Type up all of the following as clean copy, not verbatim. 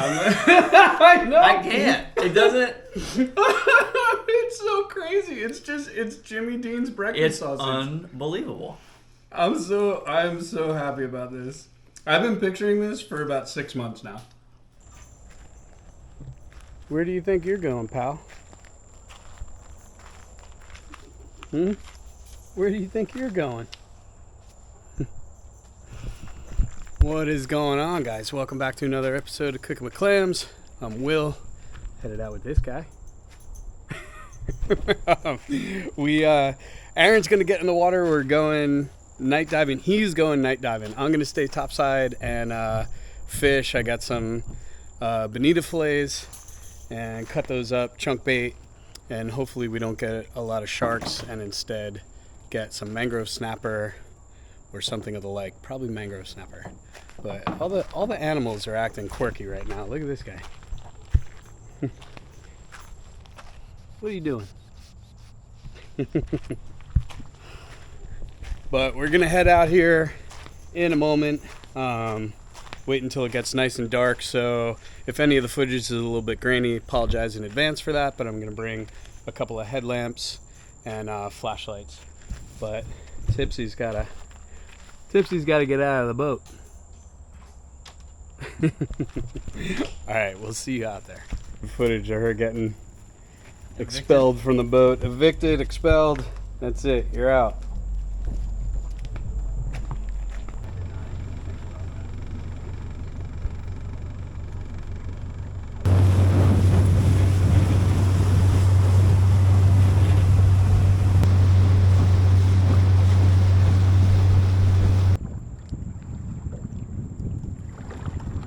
I know. I can't. It doesn't. It's so crazy. It's Jimmy Dean's breakfast sausage. Unbelievable. I'm so happy about this. I've been picturing this for about 6 months now. Where do you think you're going, pal? Where do you think you're going? What is going on, guys? Welcome back to another episode of Cooking with Clams. I'm Will, headed out with this guy. Aaron's gonna get in the water. We're going night diving. He's going night diving. I'm gonna stay topside and fish. I got some bonita fillets and cut those up, chunk bait, and hopefully we don't get a lot of sharks and instead get some mangrove snapper or something of the like. Probably mangrove snapper. But all the animals are acting quirky right now. Look at this guy. What are you doing? But we're gonna head out here in a moment. Wait until it gets nice and dark. So if any of the footage is a little bit grainy, apologize in advance for that. But I'm gonna bring a couple of headlamps and flashlights. But Tipsy's gotta get out of the boat. Alright, we'll see you out there. Footage of her getting expelled from the boat. Evicted, expelled. That's it. You're out.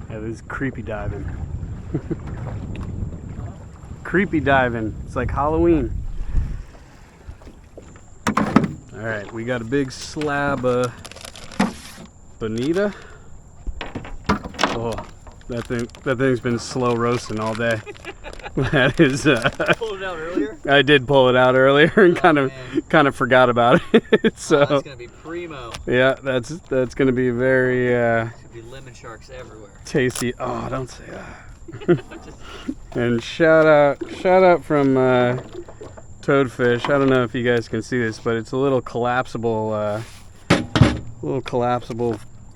Yeah, this is creepy diving. Creepy diving. It's like Halloween. Alright, we got a big slab of bonita. Oh, that thing's been slow roasting all day. That is Pulled it out earlier? I did pull it out earlier and kind of forgot about it. So that's gonna be primo. Yeah, that's gonna be very Should be lemon sharks everywhere. tasty. Oh, don't say that. And shout out from Toadfish. I don't know if you guys can see this, but it's a little collapsible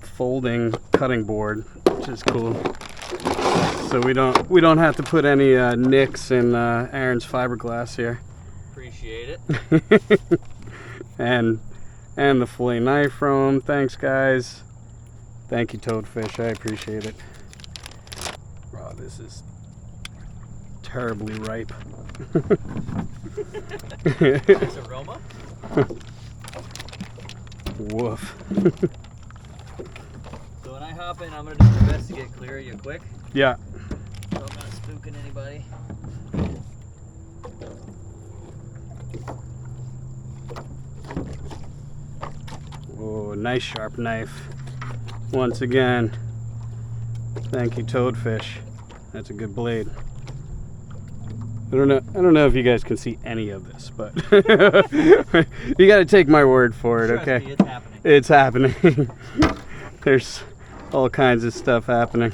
folding cutting board, which is cool. So we don't have to put any nicks in Aaron's fiberglass here. Appreciate it. and the fillet knife from him. Thanks, guys. Thank you, Toadfish. I appreciate it. Wow, this is terribly ripe. Nice aroma. Woof. So when I hop in, I'm gonna do my best to get clear of you quick. Yeah. So I'm not spooking anybody. Oh, nice sharp knife. Once again, thank you, Toadfish. That's a good blade. I don't know if you guys can see any of this, but you got to take my word for it, okay? Trust me, It's it's happening. happening. There's all kinds of stuff happening.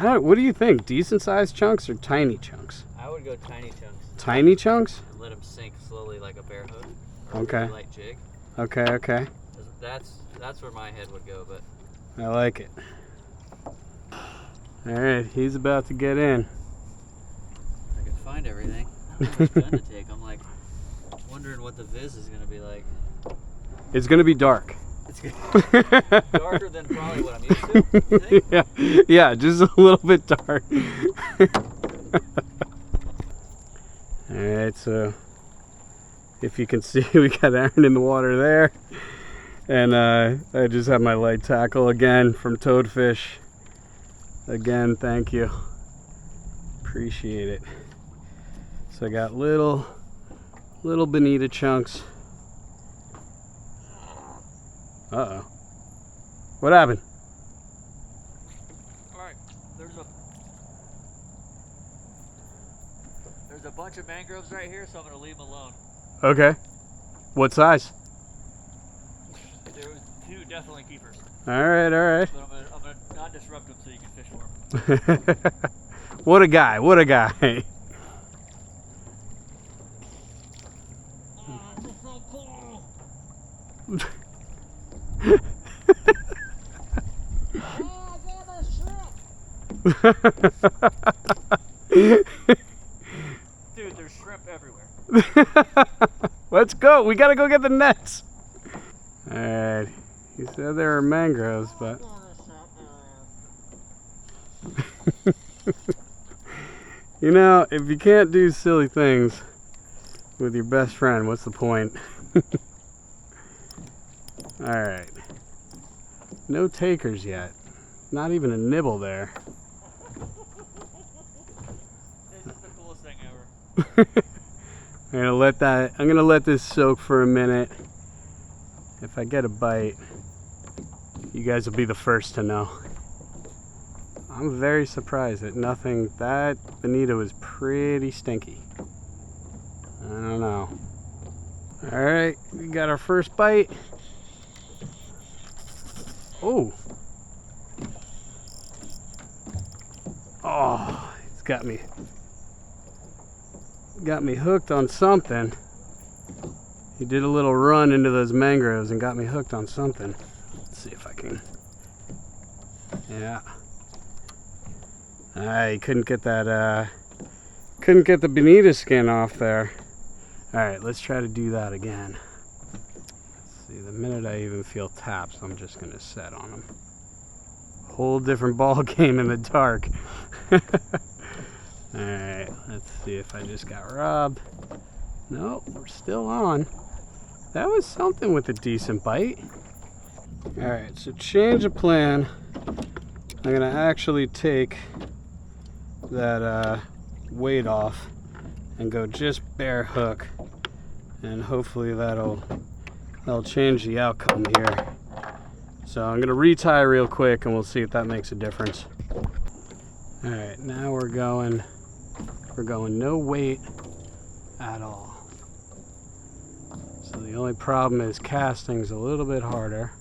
What do you think? Decent sized chunks or tiny chunks? I would go tiny chunks. Tiny chunks? And let them sink slowly like a bear hook. Okay. Really light jig. Okay. That's where my head would go, but I like it. Alright, he's about to get in. I can find everything. I don't know which gun to take. I'm like wondering what the viz is gonna be like. It's gonna be dark. It's darker than probably what I'm used to, you think? Yeah, just a little bit dark. Alright, so if you can see, we got Aaron in the water there. And I just have my light tackle again from Toadfish. Again, thank you. Appreciate it. So I got little bonita chunks. Uh-oh. What happened? Alright, there's a bunch of mangroves right here, so I'm gonna leave them alone. Okay. What size? There was two definitely keepers. All right. But I'm gonna not What a guy, what a guy. This is so cool. Oh, I got a shrimp. Dude, there's shrimp everywhere. Let's go. We gotta go get the nets. Alright. He said there were mangroves, but you know, if you can't do silly things with your best friend, what's the point? Alright. No takers yet. Not even a nibble there. This is the coolest thing ever. I'm gonna let this soak for a minute. If I get a bite, you guys will be the first to know. I'm very surprised that nothing. That bonito was pretty stinky. I don't know. Alright, we got our first bite. Oh. Oh, it's got me hooked on something. He did a little run into those mangroves and got me hooked on something. Let's see if I can. Yeah. I couldn't get that couldn't get the bonita skin off there. Alright, let's try to do that again. Let's see, the minute I even feel taps, I'm just gonna set on them. Whole different ball game in the dark. Alright, let's see if I just got robbed. No, we're still on. That was something with a decent bite. Alright, so change of plan. I'm gonna actually take that weight off and go just bare hook, and hopefully that'll change the outcome here. So I'm gonna retie real quick and we'll see if that makes a difference. Alright, now we're going no weight at all. So the only problem is casting's a little bit harder.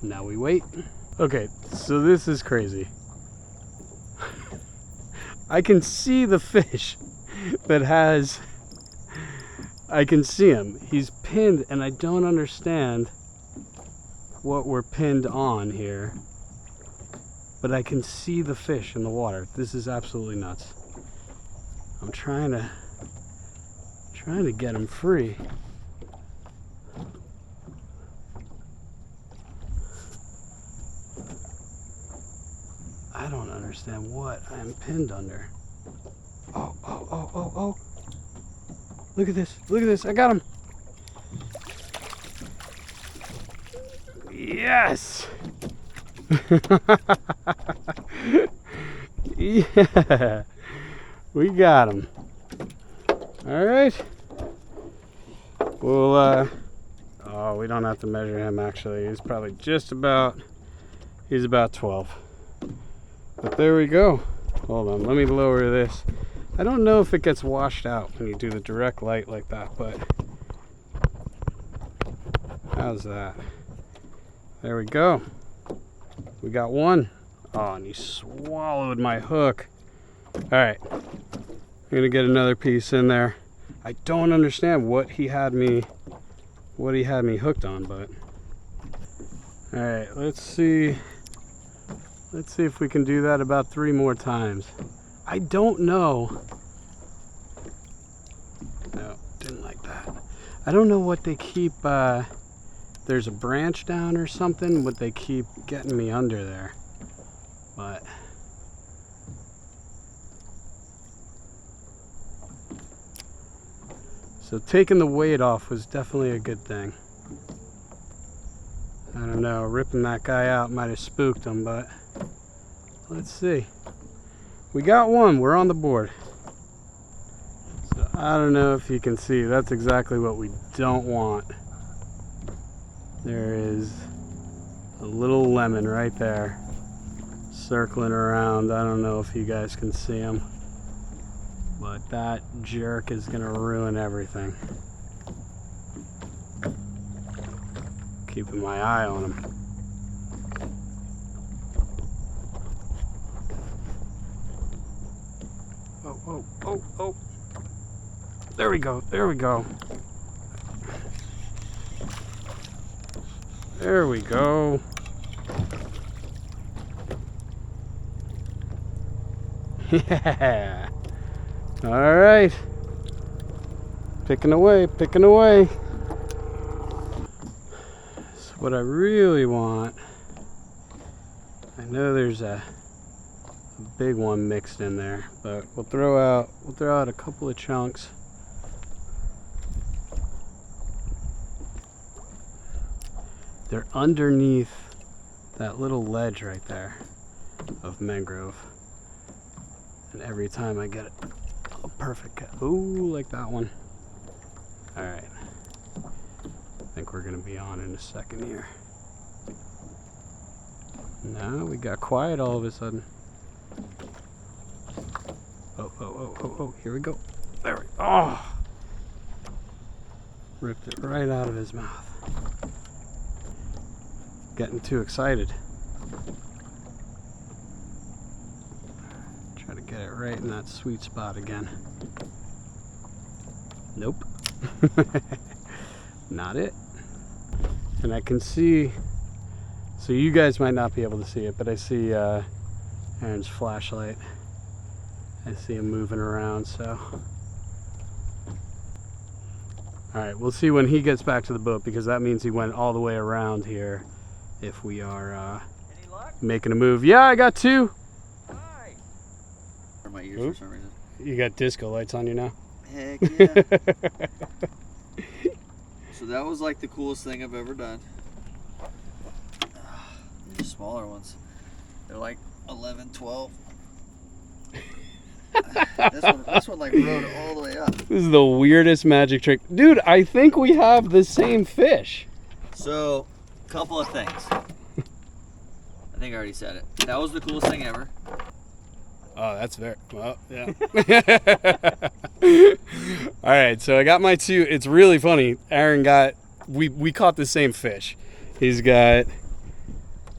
Now we wait. Okay, so this is crazy. I can see the fish that has, I can see him. He's pinned and I don't understand what we're pinned on here. But I can see the fish in the water. This is absolutely nuts. I'm trying to get him free. I don't understand what I'm pinned under. Oh, oh, oh, oh, oh. Look at this. Look at this. I got him. Yes. Yeah. We got him. All right. Well, oh, we don't have to measure him actually. He's probably he's about 12. But there we go. Hold on, let me lower this. I don't know if it gets washed out when you do the direct light like that, but how's that? There we go. We got one. Oh, and he swallowed my hook. All right, I'm gonna get another piece in there. I don't understand what he had me hooked on, but all right, let's see if we can do that about 3 more times. I don't know. No, didn't like that. I don't know what they keep, there's a branch down or something, what they keep getting me under there. But so taking the weight off was definitely a good thing. I don't know, ripping that guy out might have spooked him, but let's see. We got one, we're on the board. So I don't know if you can see, that's exactly what we don't want. There is a little lemon right there, circling around. I don't know if you guys can see him, but that jerk is gonna ruin everything. Keeping my eye on him. Oh, oh, oh, oh. There we go, there we go. There we go. Yeah. All right. Picking away, picking away. So what I really want, I know there's a big one mixed in there, but we'll throw out a couple of chunks. They're underneath that little ledge right there of mangrove. And every time I get it, a perfect cut. Ooh, like that one. All right. I think we're gonna be on in a second here. No, we got quiet all of a sudden. Oh, oh, oh, oh, oh, here we go. There we go. Oh! Ripped it right out of his mouth. Getting too excited. Try to get it right in that sweet spot again. Nope. Not it. And I can see, so you guys might not be able to see it, but I see Aaron's flashlight. I see him moving around, so. All right, we'll see when he gets back to the boat, because that means he went all the way around here if we are making a move. Yeah, I got two. Nice. For my ears for some reason. You got disco lights on you now? Heck yeah. So that was like the coolest thing I've ever done. These are smaller ones. They're like 11, 12. This one like rode all the way up. This is the weirdest magic trick. Dude, I think we have the same fish. So, couple of things. I think I already said it. That was the coolest thing ever. Oh, that's very, well, yeah. All right, so I got my two. It's really funny. Aaron got, we caught the same fish. He's got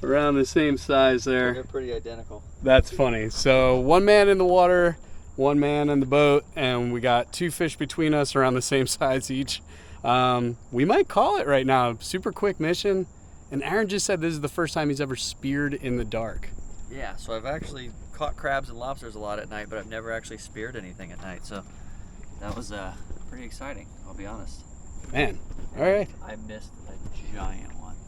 around the same size there. They're pretty identical. That's funny. So one man in the water, one man in the boat, and we got two fish between us around the same size each. We might call it right now. Super quick mission. And Aaron just said this is the first time he's ever speared in the dark. Yeah, so I've actually caught crabs and lobsters a lot at night, but I've never actually speared anything at night. So that was pretty exciting, I'll be honest. Man, all right. I missed a giant one.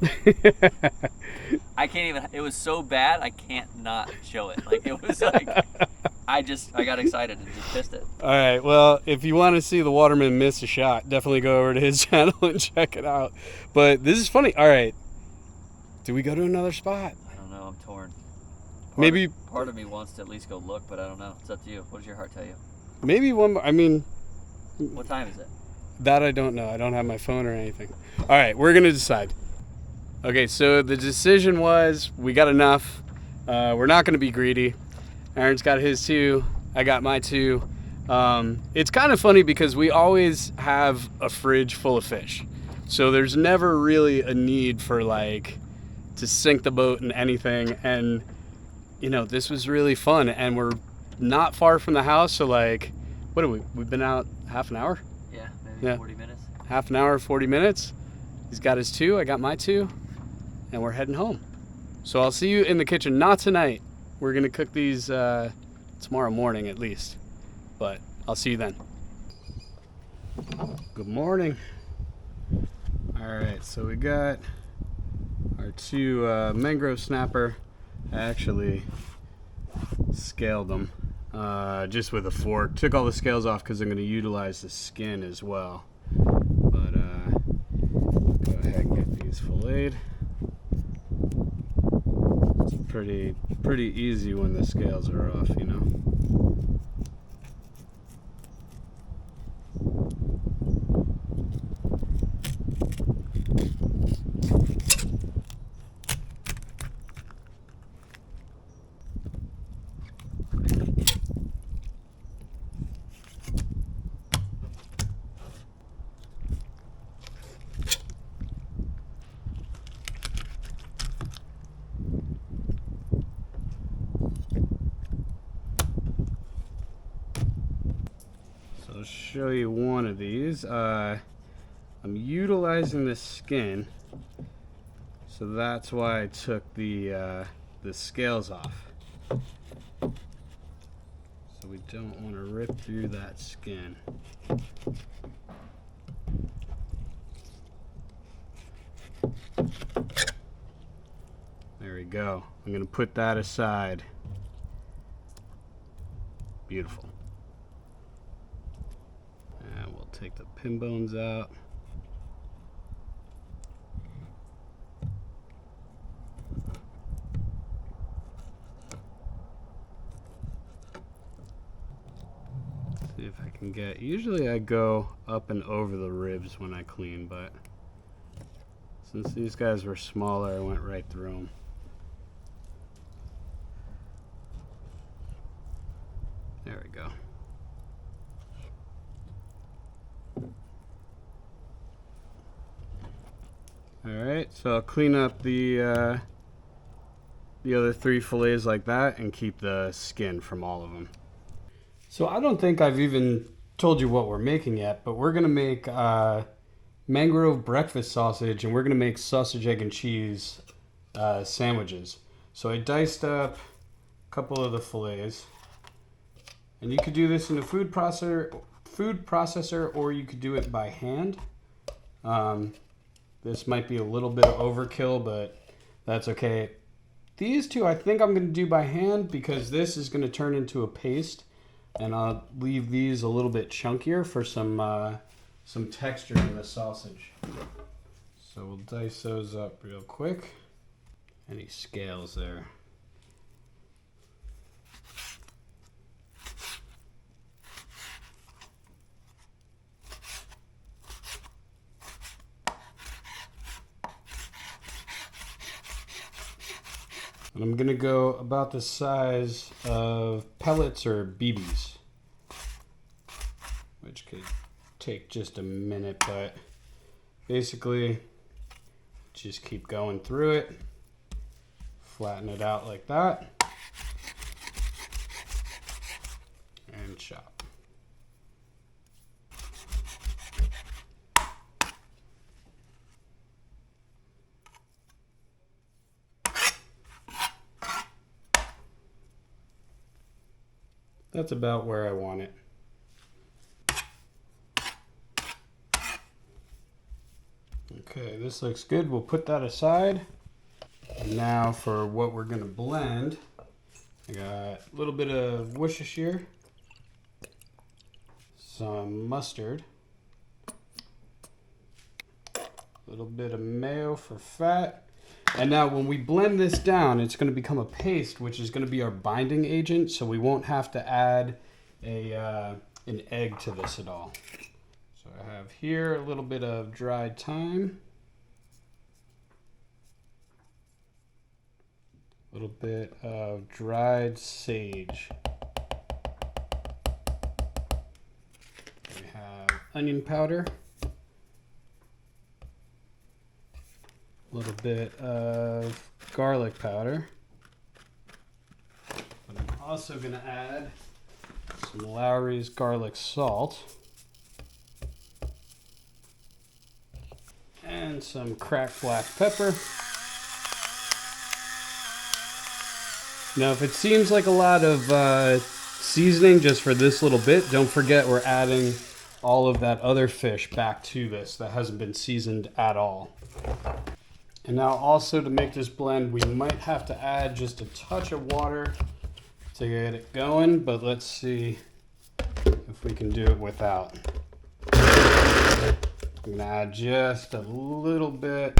I can't even, it was so bad, I can't not show it. Like, it was like, I got excited and just missed it. All right, well, if you want to see the waterman miss a shot, definitely go over to his channel and check it out. But this is funny. All right, do we go to another spot? I don't know, I'm torn. Maybe part of me wants to at least go look, but I don't know. It's up to you. What does your heart tell you? maybe one more. I mean, What time is it? that I don't know. I don't have my phone or anything. All right, we're going to decide. Okay, so the decision was we got enough. We're not going to be greedy. Aaron's got his two. I got my two. It's kind of funny because we always have a fridge full of fish. So there's never really a need for like to sink the boat in anything. And, you know, this was really fun. And we're not far from the house. So like, what have we've been out half an hour? Yeah, maybe Yeah. 40 minutes. Half an hour, 40 minutes. He's got his two, I got my two, and we're heading home. So I'll see you in the kitchen, not tonight. We're gonna cook these tomorrow morning at least, but I'll see you then. Good morning. All right, so we got our two mangrove snapper. I actually scaled them just with a fork. Took all the scales off because I'm gonna utilize the skin as well. But go ahead and get these filleted. It's pretty easy when the scales are off, you know. show you one of these. I'm utilizing the skin, so that's why I took the scales off. So we don't want to rip through that skin. There we go. I'm going to put that aside. Beautiful. And we'll take the pin bones out. See if I can get, usually I go up and over the ribs when I clean, but since these guys were smaller, I went right through them. There we go. Alright, so I'll clean up the other 3 fillets like that and keep the skin from all of them. So I don't think I've even told you what we're making yet, but we're going to make mangrove breakfast sausage, and we're going to make sausage, egg, and cheese sandwiches. So I diced up a couple of the fillets. And you could do this in a food processor, or you could do it by hand. This might be a little bit of overkill, but that's okay. These two I think I'm going to do by hand because this is going to turn into a paste, and I'll leave these a little bit chunkier for some texture in the sausage. So we'll dice those up real quick. Any scales there? And I'm gonna go about the size of pellets or BBs, which could take just a minute, but basically just keep going through it, flatten it out like that, and chop. That's about where I want it. Okay, this looks good. We'll put that aside. And now for what we're gonna blend, I got a little bit of Worcestershire, some mustard, a little bit of mayo for fat. And now when we blend this down, it's going to become a paste, which is going to be our binding agent, so we won't have to add an egg to this at all. So I have here a little bit of dried thyme, a little bit of dried sage. We have onion powder, a little bit of garlic powder. But I'm also going to add some Lowry's garlic salt and some cracked black pepper. Now, if it seems like a lot of seasoning just for this little bit, don't forget we're adding all of that other fish back to this that hasn't been seasoned at all. And now also to make this blend, we might have to add just a touch of water to get it going, but let's see if we can do it without. I'm gonna add just a little bit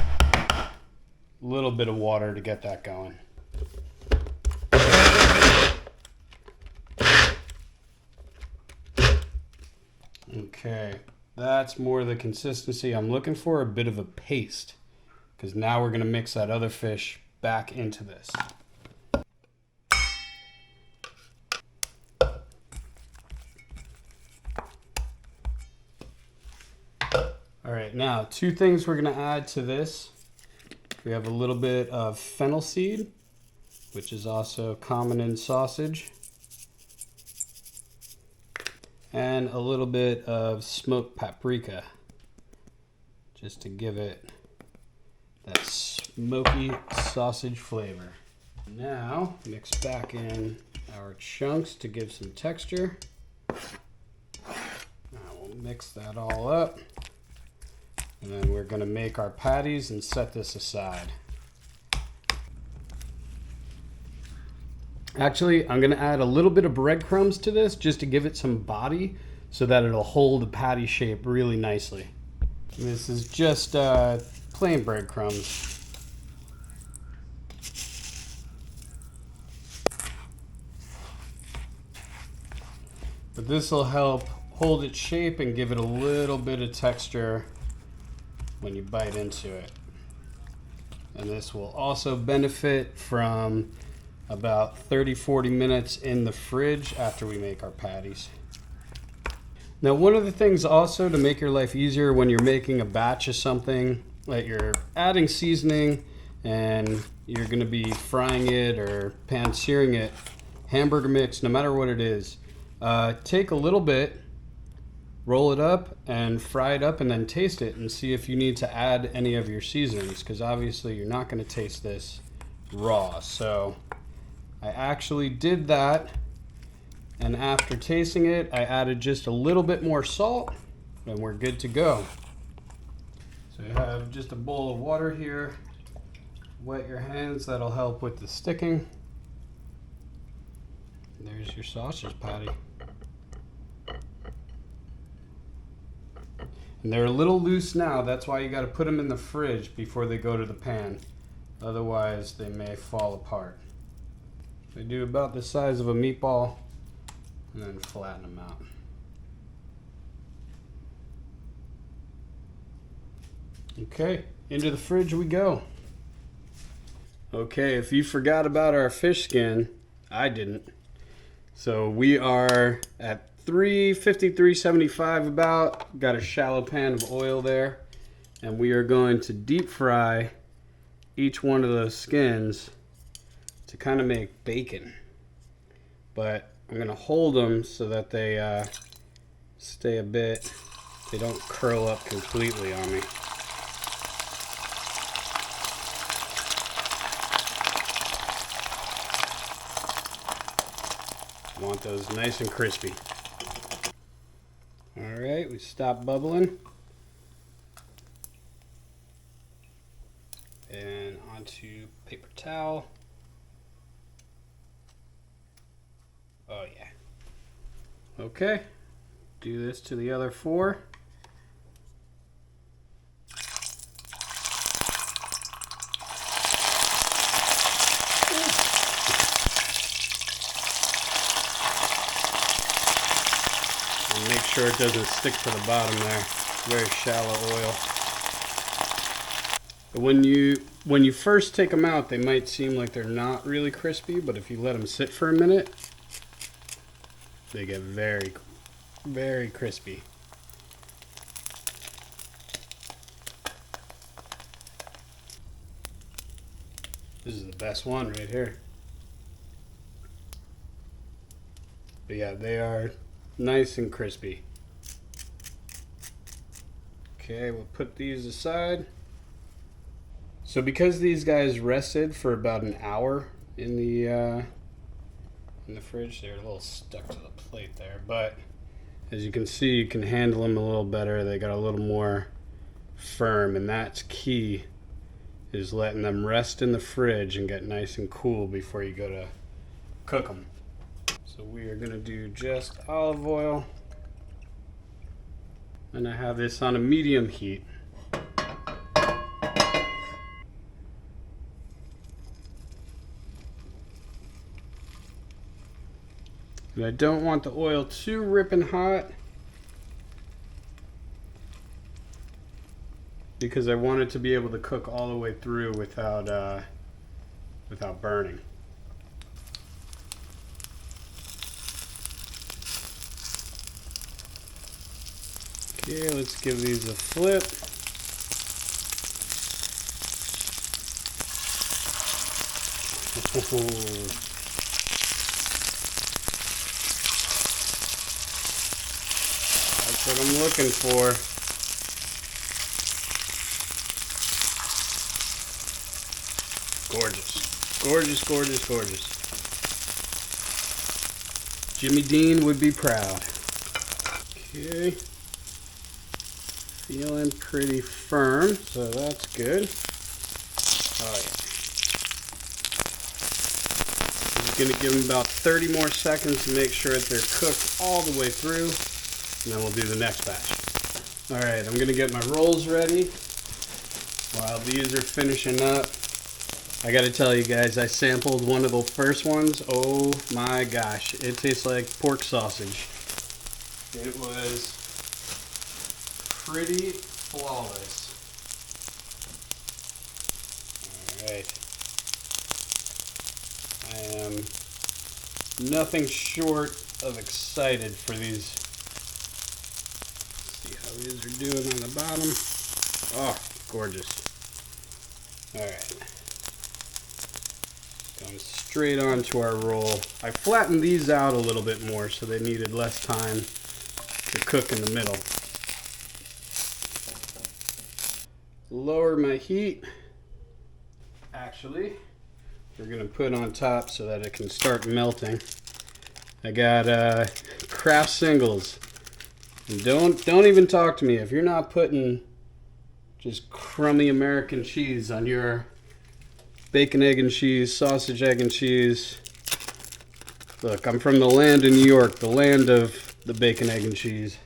of water to get that going. Okay, that's more the consistency I'm looking for, a bit of a paste. Because now we're going to mix that other fish back into this. All right, now 2 things we're going to add to this. We have a little bit of fennel seed, which is also common in sausage. and a little bit of smoked paprika, just to give it that smoky sausage flavor. Now mix back in our chunks to give some texture. Now we'll mix that all up, and then we're going to make our patties and set this aside. Actually, I'm going to add a little bit of breadcrumbs to this just to give it some body so that it'll hold the patty shape really nicely. And this is just plain breadcrumbs. But this will help hold its shape and give it a little bit of texture when you bite into it. And this will also benefit from about 30-40 minutes in the fridge after we make our patties. Now, one of the things also to make your life easier when you're making a batch of something, like you're adding seasoning and you're going to be frying it or pan searing it, hamburger mix, no matter what it is, take a little bit, roll it up and fry it up, and then taste it and see if you need to add any of your seasonings, because obviously you're not going to taste this raw. So I actually did that, and after tasting it, I added just a little bit more salt, and we're good to go. So you have just a bowl of water here. Wet your hands, that'll help with the sticking. There's your sausage patty. And they're a little loose now, that's why you got to put them in the fridge before they go to the pan. Otherwise, they may fall apart. They do about the size of a meatball, and then flatten them out. Okay, into the fridge we go. Okay, if you forgot about our fish skin, I didn't. So we are at 350, 375 about. Got a shallow pan of oil there, and we are going to deep fry each one of those skins to kind of make bacon. But I'm going to hold them so that they stay a bit, they don't curl up completely on me. Want those nice and crispy. All right, we stop bubbling. And onto paper towel. Oh yeah. Okay, do this to the other four. And make sure it doesn't stick to the bottom there. Very shallow oil. When you first take them out, they might seem like they're not really crispy, but if you let them sit for a minute, they get very, very crispy. This is the best one right here. But yeah, they are nice and crispy. Okay, we'll put these aside. So because these guys rested for about an hour in the fridge, they're a little stuck to the plate there, but as you can see, you can handle them a little better. They got a little more firm, and that's key, is letting them rest in the fridge and get nice and cool before you go to cook them. So we are going to do just olive oil, and I have this on a medium heat. And I don't want the oil too ripping hot, because I want it to be able to cook all the way through without burning. Okay, let's give these a flip. what I'm looking for. Gorgeous. Gorgeous, gorgeous, gorgeous. Jimmy Dean would be proud. Okay. Feeling pretty firm, so that's good. Oh yeah. I'm just gonna give them about 30 more seconds to make sure that they're cooked all the way through, and then we'll do the next batch. All right, I'm gonna get my rolls ready while these are finishing up. I gotta tell you guys, I sampled one of the first ones. Oh my gosh, it tastes like pork sausage. It was pretty flawless. Alright. I am nothing short of excited for these. See how these are doing on the bottom. Oh, gorgeous. Alright. Going straight onto our roll. I flattened these out a little bit more so they needed less time to cook in the middle. Lower my heat. Actually, we're gonna put on top so that it can start melting. I got Kraft singles. And don't even talk to me if you're not putting just crummy American cheese on your bacon, egg, and cheese, sausage, egg, and cheese. Look, I'm from the land of New York, the land of the bacon, egg, and cheese.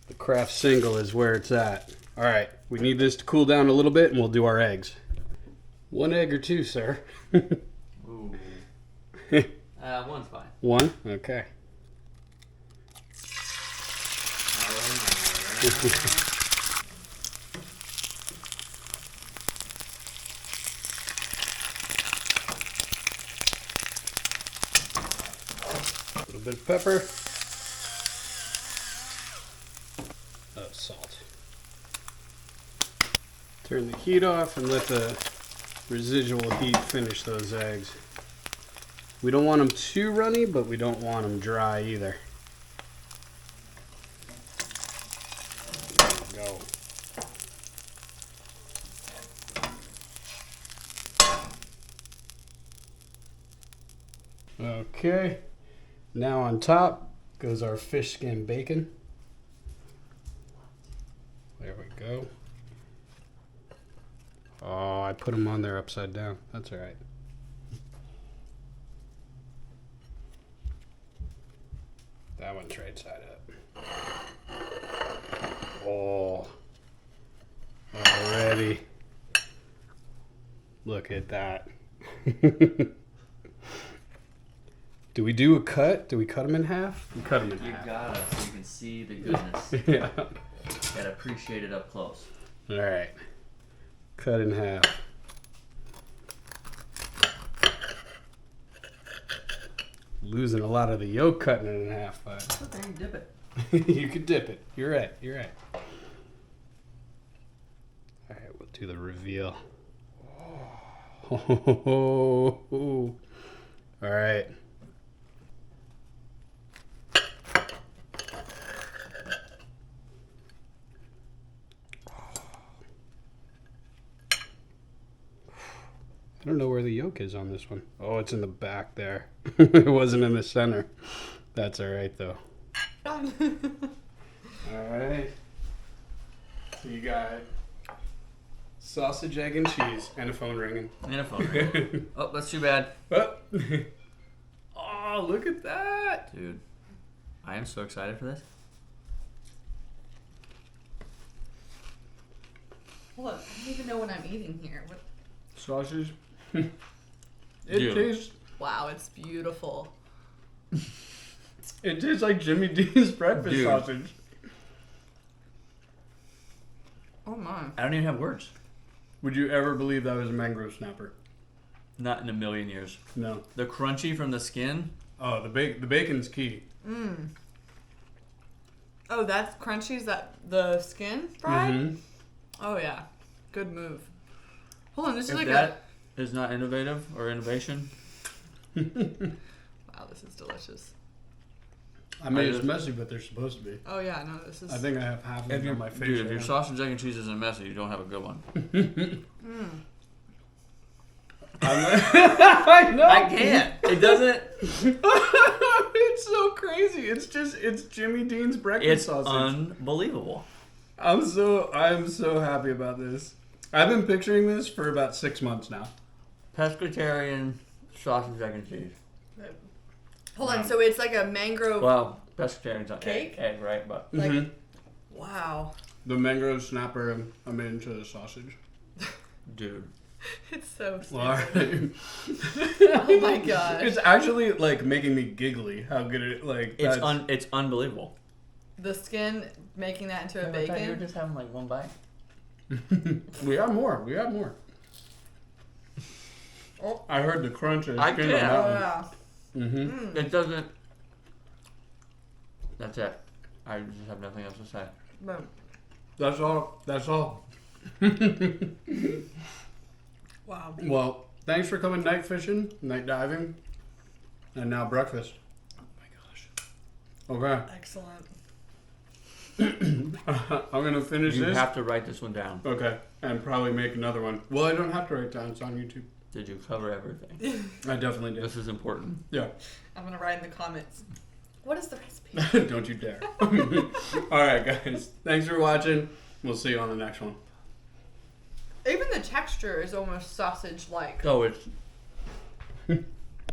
The Kraft single is where it's at. All right, we need this to cool down a little bit, and we'll do our eggs. 1 egg or 2, sir? Ooh. One's fine. 1? Okay. A little bit of pepper. Oh, salt. Turn the heat off and let the residual heat finish those eggs. We don't want them too runny, but we don't want them dry either. There we go. Okay, now on top goes our fish skin bacon. There we go. Oh, I put them on there upside down. That's all right. That one's right side up. Oh, already. Look at that. Do we do a cut? Do we cut them in half? We cut them in You half. gotta, so you can see the goodness. Yeah. Gotta appreciate it up close. All right. Cut in half. Losing a lot of the yolk cutting it in half, but Okay, you dip it. you could dip it. You're right. You're right. All right, we'll do the reveal. Oh. All right. I don't know where the yolk is on this one. Oh, it's in the back there. It wasn't in the center. That's all right, though. All right. So you got sausage, egg, and cheese, and a phone ringing. And a phone ring. Oh, that's too bad. Oh, look at that. Dude, I am so excited for this. Hold on, I don't even know what I'm eating here. What? Sausage. Dude. Tastes. Wow, it's beautiful. It tastes like Jimmy Dean's breakfast Dude. sausage. Oh my. I don't even have words. Would you ever believe that was a mangrove snapper? Not in a million years. No. The crunchy from the skin. Oh, the bacon's key. Mmm. Oh, that's crunchy? Is that the skin fried? Mm-hmm. Oh yeah. Good move. Hold on, this is If like that is not innovative or innovation. Wow, this is delicious. I mean, it's messy, but they're supposed to be. Oh yeah, no, this is. I think I have half of it on my face. Dude, if right your now. sausage, egg, and cheese isn't messy, you don't have a good one. I know. I can't. It doesn't. It's so crazy. It's Jimmy Dean's breakfast It's sausage. unbelievable. I'm so happy about this. I've been picturing this for about 6 months now. Pescatarian sausage, egg, and cheese. Hold on, so it's like a mangrove. Well, pescatarian's not Cake? egg, right? But Like, wow, The mangrove snapper I made into the sausage. dude, it's so. Stupid. Well, all right. Oh my gosh. It's actually like making me giggly. How good it like. it's unbelievable. The skin making that into a I thought you were bacon. just having like one bite. We have more. Oh. I heard the crunch and I skin can't. on Oh that yeah. one. Mm-hmm. It doesn't. That's it. I just have nothing else to say. Boom. That's all. Wow. Well, thanks for coming night fishing, night diving, and now breakfast. Oh my gosh. Okay. Excellent. I'm gonna finish You this. have to write this one down. Okay, and probably make another one. Well, I don't have to write it down. It's on YouTube. Did you cover everything? I definitely did. This is important. Yeah. I'm gonna write in the comments. What is the recipe? Don't you dare. All right, guys. Thanks for watching. We'll see you on the next one. Even the texture is almost sausage-like. Oh, it's